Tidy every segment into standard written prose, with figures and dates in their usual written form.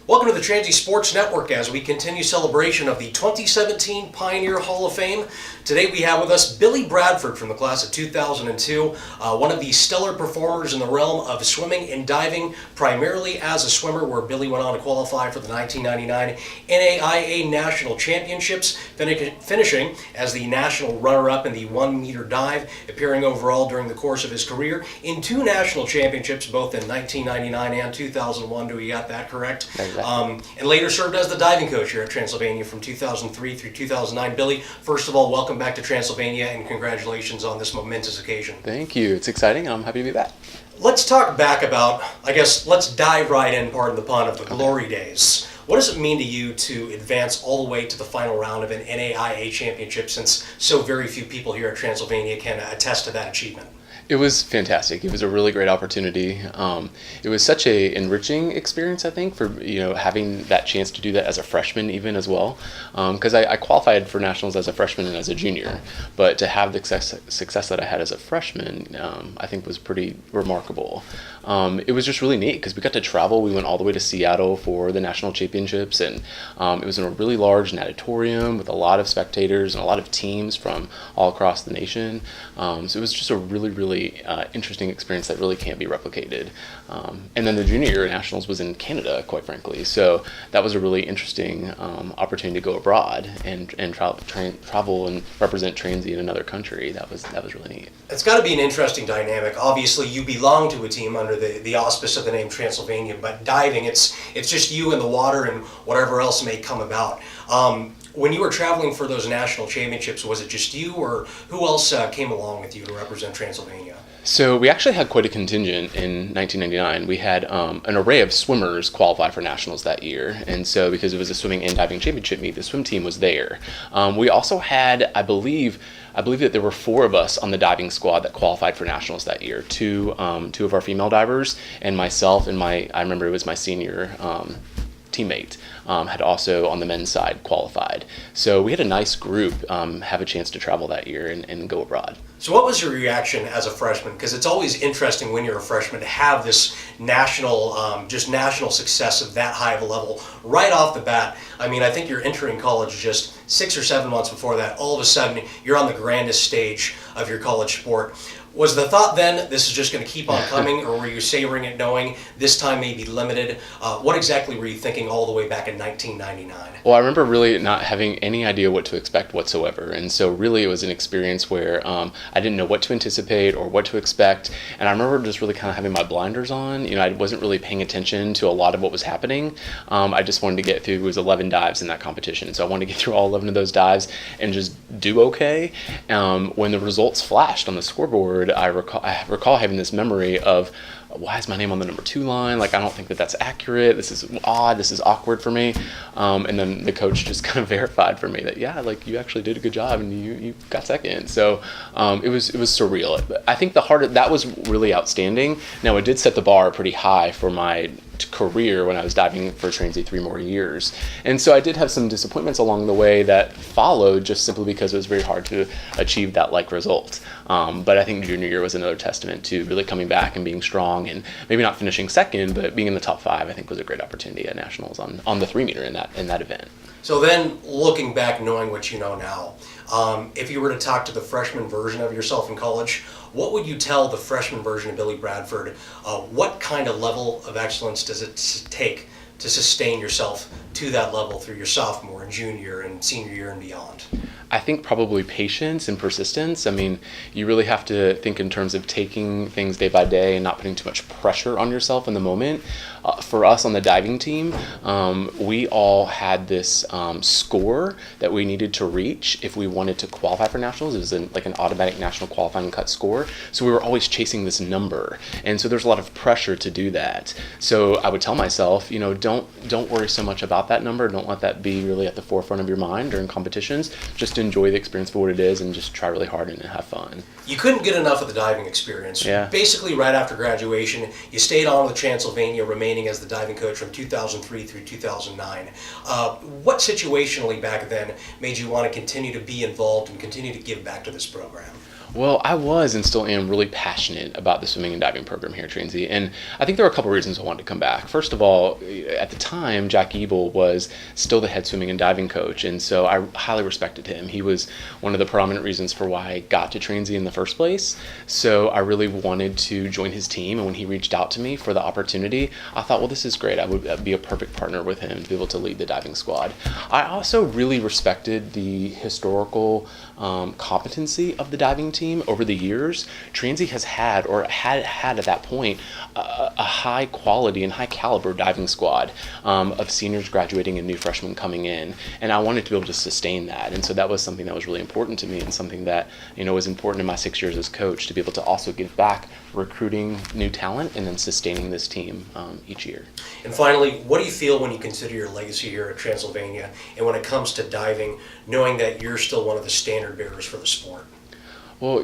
Welcome to the Transy Sports Network as we continue celebration of the 2017 Pioneer Hall of Fame. Today we have with us Billy Bradford from the class of 2002, one of the stellar performers in the realm of swimming and diving, primarily as a swimmer, where Billy went on to qualify for the 1999 NAIA National Championships, finishing as the national runner-up in the 1 meter dive, appearing overall during the course of his career in 2 national championships, both in 1999 and 2001. Do we got that correct? Exactly. And later served as the diving coach here at Transylvania from 2003 through 2009. Billy, first of all, welcome back to Transylvania and congratulations on this momentous occasion. Thank you. It's exciting. I'm happy to be back. Let's talk back about, let's dive right in, pardon the pun, of the glory days. What does it mean to you to advance all the way to the final round of an NAIA championship, since so very few people here at Transylvania can attest to that achievement? It was fantastic. It was a really great opportunity. It was such a enriching experience, I think, for having that chance to do that as a freshman even as well. Because I qualified for nationals as a freshman and as a junior, but to have the success that I had as a freshman, I think was pretty remarkable. It was just really neat because we got to travel. We went all the way to Seattle for the national championships, and it was in a really large natatorium with a lot of spectators and a lot of teams from all across the nation. So it was just a really interesting experience that really can't be replicated. And then the junior year nationals was in Canada, quite frankly. So that was a really interesting opportunity to go abroad and travel and represent Transy in another country. That was really neat. It's got to be an interesting dynamic. Obviously, you belong to a team under the auspice of the name Transylvania, but diving, it's just you in the water and whatever else may come about. When you were traveling for those national championships, was it just you, or who else came along with you to represent Transylvania? So we actually had quite a contingent in 1999. We had an array of swimmers qualify for nationals that year, and so because it was a swimming and diving championship meet, the swim team was there. We also had, I believe that there were 4 of us on the diving squad that qualified for nationals that year. Two of our female divers and myself and I remember it was my senior teammate had also on the men's side qualified. So we had a nice group have a chance to travel that year and go abroad. So what was your reaction as a freshman? Because it's always interesting when you're a freshman to have this national success of that high of a level right off the bat. I mean, I think you're entering college just 6 or 7 months before that. All of a sudden, you're on the grandest stage of your college sport. Was the thought then, this is just going to keep on coming, or were you savoring it knowing this time may be limited? What exactly were you thinking all the way back in 1999? Well, I remember really not having any idea what to expect whatsoever. And so really it was an experience where I didn't know what to anticipate or what to expect. And I remember just really kind of having my blinders on. I wasn't really paying attention to a lot of what was happening. I just wanted to get through, it was 11 dives in that competition. So I wanted to get through all 11 of those dives and just do okay. When the results flashed on the scoreboard, I recall having this memory of, why is my name on the number 2 line? I don't think that's accurate. This is odd. This is awkward for me. And then the coach just kind of verified for me that, you actually did a good job and you got second. So it was surreal. I think that was really outstanding. Now, it did set the bar pretty high for my career when I was diving for Transy 3 more years. And so I did have some disappointments along the way that followed, just simply because it was very hard to achieve that result. But I think junior year was another testament to really coming back and being strong, and maybe not finishing second, but being in the top 5, I think, was a great opportunity at nationals on the 3 meter in that event. So then, looking back, knowing what you know now, if you were to talk to the freshman version of yourself in college, what would you tell the freshman version of Billy Bradford? What kind of level of excellence does it take to sustain yourself to that level through your sophomore and junior and senior year and beyond? I think probably patience and persistence. I mean, you really have to think in terms of taking things day by day and not putting too much pressure on yourself in the moment. For us on the diving team, we all had this score that we needed to reach if we wanted to qualify for nationals. It was an automatic national qualifying cut score. So we were always chasing this number. And so there's a lot of pressure to do that. So I would tell myself, don't worry so much about that number. Don't let that be really at the forefront of your mind during competitions. Just enjoy the experience for what it is and just try really hard and have fun. You couldn't get enough of the diving experience. Yeah. Basically, right after graduation, you stayed on with Transylvania, remaining as the diving coach from 2003 through 2009. What situationally back then made you want to continue to be involved and continue to give back to this program? Well, I was and still am really passionate about the swimming and diving program here at Transy, and I think there were a couple reasons I wanted to come back. First of all, at the time, Jack Ebel was still the head swimming and diving coach, and so I highly respected him. He was one of the prominent reasons for why I got to Transy in the first place, so I really wanted to join his team, and when he reached out to me for the opportunity, I thought, well, this is great. I would be a perfect partner with him to be able to lead the diving squad. I also really respected the historical competency of the diving team over the years. Transy has had, or had at that point, a high quality and high caliber diving squad of seniors graduating and new freshmen coming in, and I wanted to be able to sustain that, and so that was something that was really important to me, and something that was important in my 6 years as coach, to be able to also give back, recruiting new talent and then sustaining this team each year. And finally, what do you feel when you consider your legacy here at Transylvania, and when it comes to diving, knowing that you're still one of the standard bearers for the sport? Well,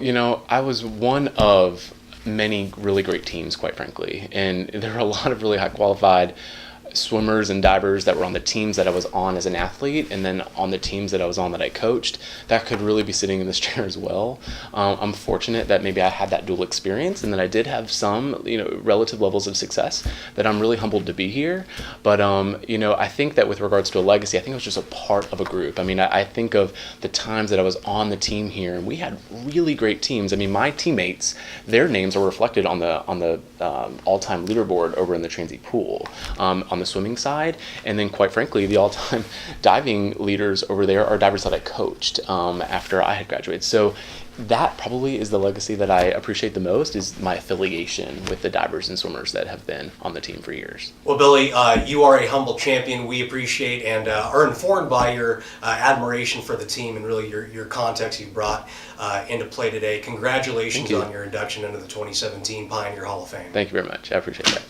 I was one of many really great teams, quite frankly, and there are a lot of really high qualified swimmers and divers that were on the teams that I was on as an athlete, and then on the teams that I was on that I coached, that could really be sitting in this chair as well. I'm fortunate that maybe I had that dual experience, and that I did have some, relative levels of success, that I'm really humbled to be here. But, I think that with regards to a legacy, I think it was just a part of a group. I think of the times that I was on the team here, and we had really great teams. My teammates, their names are reflected on the all-time leaderboard over in the Transy pool, on the swimming side, and then quite frankly the all-time diving leaders over there are divers that I coached after I had graduated. So that probably is the legacy that I appreciate the most, is my affiliation with the divers and swimmers that have been on the team for years. Well, Billy, you are a humble champion. We appreciate and are informed by your admiration for the team, and really your context you brought into play today. Congratulations on your induction into the 2017 Pioneer Hall of Fame. Thank you very much. I appreciate that.